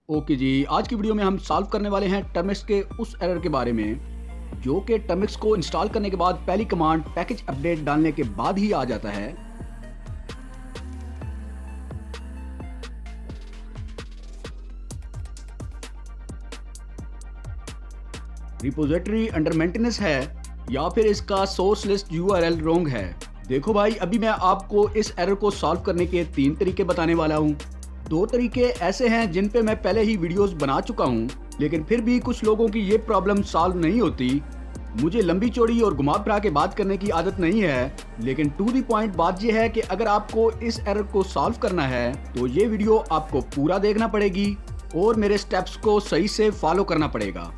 Okay जी, आज की video में हम सॉल्व करने वाले हैं टर्मिक्स के उस एरर के बारे में जो कि टर्मिक्स को इंस्टॉल करने के बाद पहली कमांड पैकेज अपडेट डालने के बाद ही आ जाता है। रिपोजिटरी अंडर मेंटेनेंस है या फिर इसका सोर्स लिस्ट यूआरएल रॉन्ग है। देखो भाई, अभी मैं आपको इस एरर को सॉल्व करने के 3 तरीके बताने वाला हूँ। 2 तरीके ऐसे हैं जिन पे मैं पहले ही वीडियोस बना चुका हूँ, लेकिन फिर भी कुछ लोगों की ये प्रॉब्लम सॉल्व नहीं होती। मुझे लंबी चौड़ी और घुमा फिरा के बात करने की आदत नहीं है, लेकिन टू दी पॉइंट बात यह है कि अगर आपको इस एरर को सॉल्व करना है तो ये वीडियो आपको पूरा देखना पड़ेगी और मेरे स्टेप्स को सही से फॉलो करना पड़ेगा।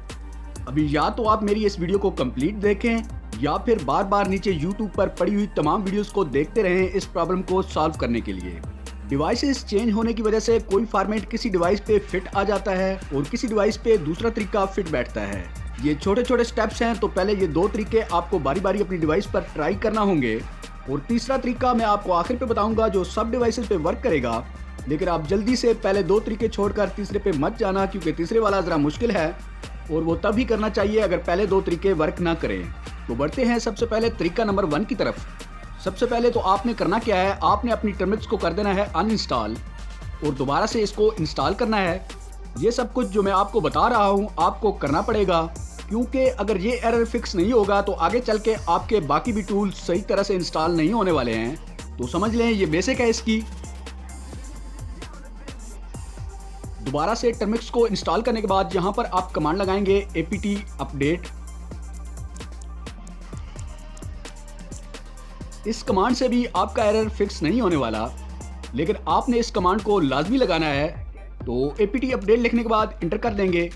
अभी या तो आप मेरी इस वीडियो को कंप्लीट देखें या फिर बार बार नीचे YouTube पर पड़ी हुई तमाम वीडियोस को देखते रहें इस प्रॉब्लम को सॉल्व करने के लिए। डिवाइसेस चेंज होने की वजह से कोई फॉर्मेट किसी डिवाइस पे फिट आ जाता है और किसी डिवाइस पे दूसरा तरीका फिट बैठता है। ये छोटे छोटे स्टेप्स हैं, तो पहले ये 2 तरीके आपको बारी बारी अपनी डिवाइस पर ट्राई करना होंगे और तीसरा तरीका मैं आपको आखिर पे बताऊंगा जो सब डिवाइसेस पे वर्क करेगा। लेकिन आप जल्दी से पहले 2 तरीके छोड़कर तीसरे पे मत जाना, क्योंकि तीसरे वाला जरा मुश्किल है और वो तब ही करना चाहिए अगर पहले 2 तरीके वर्क ना करें। तो बढ़ते हैं सबसे पहले तरीका नंबर 1 की तरफ। सबसे पहले तो आपने करना क्या है, आपने अपनी टर्मिक्स को कर देना है अनइंस्टॉल और दोबारा से इसको इंस्टॉल करना है। ये सब कुछ जो मैं आपको बता रहा हूँ आपको करना पड़ेगा, क्योंकि अगर ये एरर फिक्स नहीं होगा तो आगे चल के आपके बाकी भी टूल्स सही तरह से इंस्टॉल नहीं होने वाले हैं। तो समझ लें ये बेसिक है इसकी। दोबारा से टर्मिक्स को इंस्टॉल करने के बाद यहाँ पर आप कमांड लगाएंगे apt अपडेट। इस कमांड से भी आपका एरर फिक्स नहीं होने वाला, लेकिन आपने इस कमांड को लाजमी लगाना है। तो apt अपडेट लिखने के बाद इंटर कर देंगे।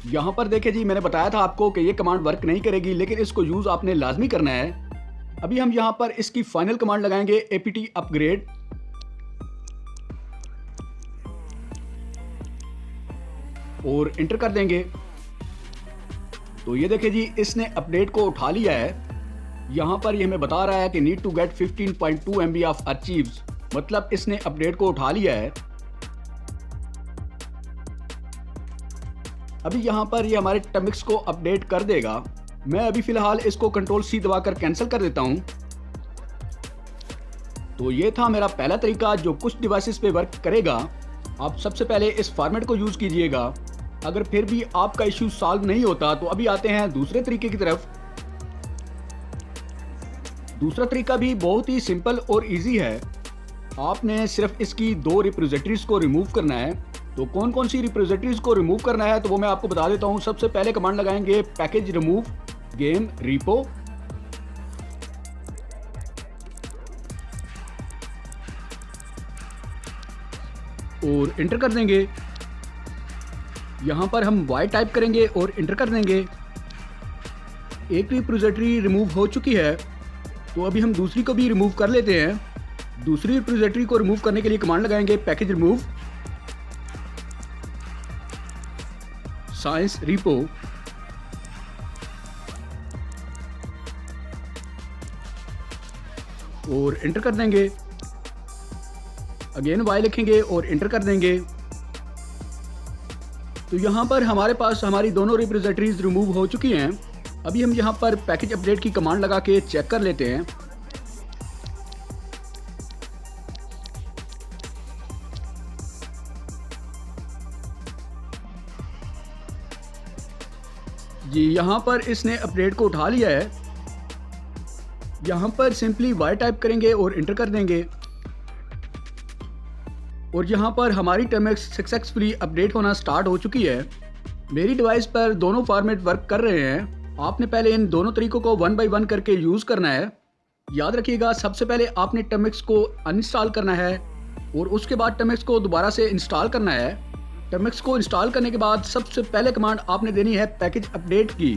यहां पर देखिए जी, मैंने बताया था आपको कि ये कमांड वर्क नहीं करेगी, लेकिन इसको यूज आपने लाजमी करना है। अभी हम यहां पर इसकी फाइनल कमांड लगाएंगे apt अपग्रेड और इंटर कर देंगे। तो ये देखिए जी, इसने अपडेट को उठा लिया है। यहां पर ये हमें बता रहा है कि need to get 15.2 MB of archives, मतलब इसने अपडेट को उठा लिया है। अभी यहां पर ये हमारे टर्मिक्स को अपडेट कर देगा। मैं अभी फिलहाल इसको Ctrl+C दबाकर कैंसिल कर देता हूं। तो ये था मेरा पहला तरीका जो कुछ डिवाइसेस पे वर्क करेगा। आप सबसे पहले इस फॉर्मेट को यूज कीजिएगा। अगर फिर भी आपका इश्यू सॉल्व नहीं होता तो अभी आते हैं दूसरे तरीके की तरफ। दूसरा तरीका भी बहुत ही सिंपल और इजी है। आपने सिर्फ इसकी 2 रिपोजिटरीज को रिमूव करना है। तो कौन कौन सी रिपोजिटरीज को रिमूव करना है तो वो मैं आपको बता देता हूं। सबसे पहले कमांड लगाएंगे पैकेज रिमूव गेम रिपो और इंटर कर देंगे। यहां पर हम y टाइप करेंगे और इंटर कर देंगे। एक रिपोजिटरी रिमूव हो चुकी है, तो अभी हम दूसरी को भी रिमूव कर लेते हैं। दूसरी रिपोजिटरी को रिमूव करने के लिए कमांड लगाएंगे पैकेज रिमूव साइंस रिपो और इंटर कर देंगे। अगेन y लिखेंगे और इंटर कर देंगे। तो यहाँ पर हमारे पास हमारी दोनों रिपोजिटरीज रिमूव हो चुकी हैं। अभी हम यहाँ पर पैकेज अपडेट की कमांड लगा के चेक कर लेते हैं। जी, यहाँ पर इसने अपडेट को उठा लिया है। यहाँ पर सिंपली y टाइप करेंगे और इंटर कर देंगे और यहाँ पर हमारी टर्मिक्स सक्सेसफुली अपडेट होना स्टार्ट हो चुकी है। मेरी डिवाइस पर दोनों फॉर्मेट वर्क कर रहे हैं। आपने पहले इन दोनों तरीकों को 1 बाय 1 करके यूज़ करना है। याद रखिएगा, सबसे पहले आपने टर्मिक्स को अनइंस्टॉल करना है और उसके बाद टर्मिक्स को दोबारा से इंस्टॉल करना है। टर्मिक्स को इंस्टॉल करने के बाद सबसे पहले कमांड आपने देनी है पैकेज अपडेट की।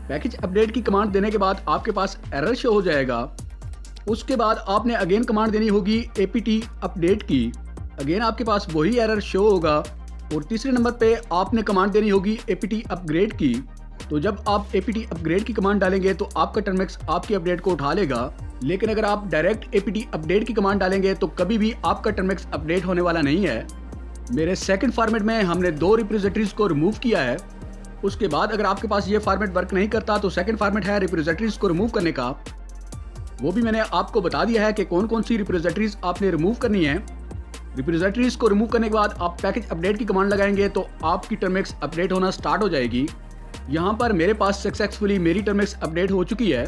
पैकेज अपडेट की कमांड देने के बाद आपके पास एरर शो हो जाएगा। उसके बाद आपने अगेन कमांड देनी होगी apt अपडेट की। अगेन आपके पास वही एरर शो होगा और तीसरे नंबर पे आपने कमांड देनी होगी apt अपग्रेड की। तो जब आप apt अपग्रेड की कमांड डालेंगे तो आपका टर्मिक्स आपकी अपडेट को उठा लेगा लेकिन अगर आप डायरेक्ट apt अपडेट की कमांड डालेंगे तो कभी भी आपका टर्मिक्स अपडेट होने वाला नहीं है। मेरे सेकंड फॉर्मेट में हमने 2 रिपोजिटरीज को रिमूव किया है। उसके बाद अगर आपके पास ये फॉर्मेट वर्क नहीं करता तो सेकंड फॉर्मेट है रिपोजिटरीज को रिमूव करने का। वो भी मैंने आपको बता दिया है कि कौन कौन सी रिपोजिटरीज आपने रिमूव करनी है। रिपोजिटरीज को रिमूव करने के बाद आप पैकेज अपडेट की कमांड लगाएंगे तो आपकी टर्मिक्स अपडेट होना स्टार्ट हो जाएगी। यहाँ पर मेरे पास सक्सेसफुली मेरी टर्मिक्स अपडेट हो चुकी है।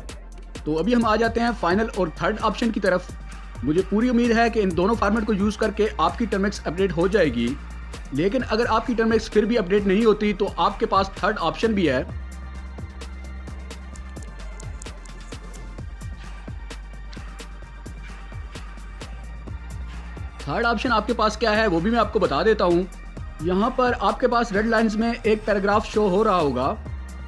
तो अभी हम आ जाते हैं फाइनल और थर्ड ऑप्शन की तरफ। मुझे पूरी उम्मीद है कि इन दोनों फॉर्मेट को यूज़ करके आपकी टर्मिक्स अपडेट हो जाएगी। लेकिन अगर आपकी टर्मिक्स फिर भी अपडेट नहीं होती तो आपके पास थर्ड ऑप्शन भी है। थर्ड ऑप्शन आपके पास क्या है वो भी मैं आपको बता देता हूँ। यहाँ पर आपके पास रेड लाइंस में एक पैराग्राफ शो हो रहा होगा।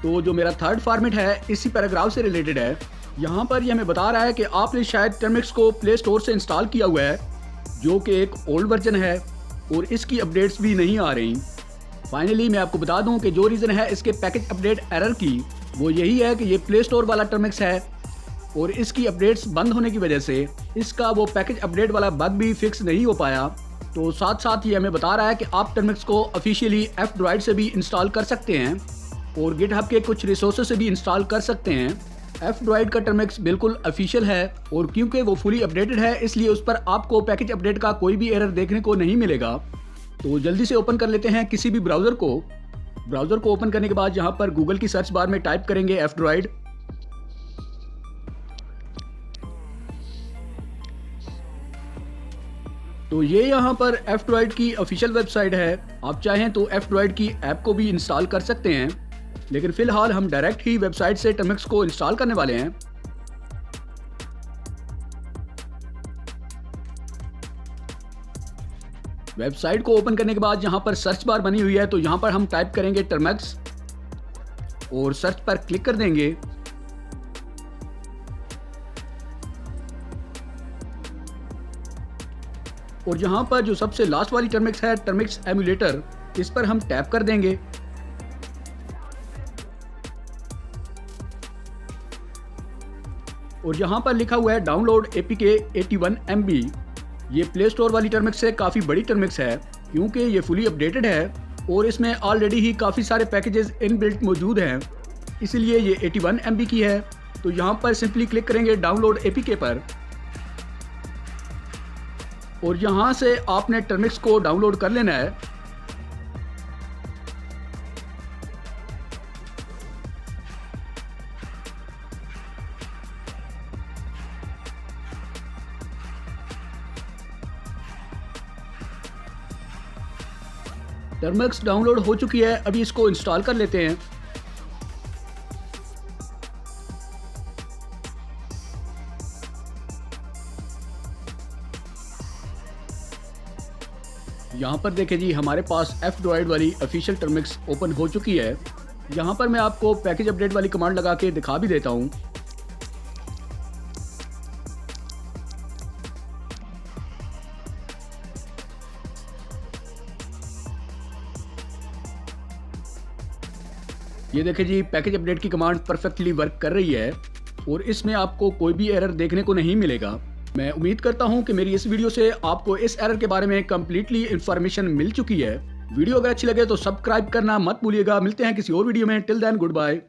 तो जो मेरा थर्ड फॉर्मेट है इसी पैराग्राफ से रिलेटेड है। यहाँ पर ये हमें बता रहा है कि आपने शायद टर्मिक्स को प्ले स्टोर से इंस्टॉल किया हुआ है, जो कि एक ओल्ड वर्जन है और इसकी अपडेट्स भी नहीं आ रही। फाइनली मैं आपको बता दूं कि जो रीज़न है इसके पैकेज अपडेट एरर की वो यही है कि ये प्ले स्टोर वाला टर्मिक्स है और इसकी अपडेट्स बंद होने की वजह से इसका वो पैकेज अपडेट वाला बग भी फिक्स नहीं हो पाया। तो साथ साथ ये हमें बता रहा है कि आप टर्मिक्स को ऑफिशियली F-Droid से भी इंस्टॉल कर सकते हैं और गिटहब के कुछ रिसोर्सेज से भी इंस्टॉल कर सकते हैं। F-Droid का टर्मिक्स बिल्कुल ऑफिशियल है और क्योंकि वो फुली अपडेटेड है इसलिए उस पर आपको पैकेज अपडेट का कोई भी एरर देखने को नहीं मिलेगा। तो जल्दी से ओपन कर लेते हैं किसी भी ब्राउज़र को। ब्राउज़र को ओपन करने के बाद यहाँ पर गूगल की सर्च बार में टाइप करेंगे F-Droid। तो ये यहाँ पर F-Droid की ऑफिशियल वेबसाइट है। आप चाहें तो F-Droid की ऐप को भी इंस्टॉल कर सकते हैं, लेकिन फिलहाल हम डायरेक्ट ही वेबसाइट से टर्मिक्स को इंस्टॉल करने वाले हैं। वेबसाइट को ओपन करने के बाद यहाँ पर सर्च बार बनी हुई है, तो यहाँ पर हम टाइप करेंगे टर्मिक्स और सर्च पर क्लिक कर देंगे। और यहाँ पर जो सबसे लास्ट वाली टर्मिक्स है टर्मिक्स एमुलेटर, इस पर हम टैप कर देंगे। और यहाँ पर लिखा हुआ है डाउनलोड APK 81 MB। ये प्ले स्टोर वाली टर्मिक्स से काफ़ी बड़ी टर्मिक्स है क्योंकि ये फुली अपडेटेड है और इसमें ऑलरेडी ही काफ़ी सारे पैकेजेस इनबिल्ट मौजूद हैं, इसलिए ये 81 MB की है। तो यहाँ पर सिंपली क्लिक करेंगे डाउनलोड APK पर और यहाँ से आपने टर्मिक्स को डाउनलोड कर लेना है। टर्मिक्स डाउनलोड हो चुकी है, अभी इसको इंस्टॉल कर लेते हैं। यहाँ पर देखें जी, हमारे पास F-Droid वाली ऑफिशियल टर्मिक्स ओपन हो चुकी है। यहाँ पर मैं आपको पैकेज अपडेट वाली कमांड लगा के दिखा भी देता हूँ। ये देखें जी, पैकेज अपडेट की कमांड परफेक्टली वर्क कर रही है और इसमें आपको कोई भी एरर देखने को नहीं मिलेगा। मैं उम्मीद करता हूं कि मेरी इस वीडियो से आपको इस एरर के बारे में कंप्लीटली इंफॉर्मेशन मिल चुकी है। वीडियो अगर अच्छी लगे तो सब्सक्राइब करना मत भूलिएगा। मिलते हैं किसी और वीडियो में। Till then good bye.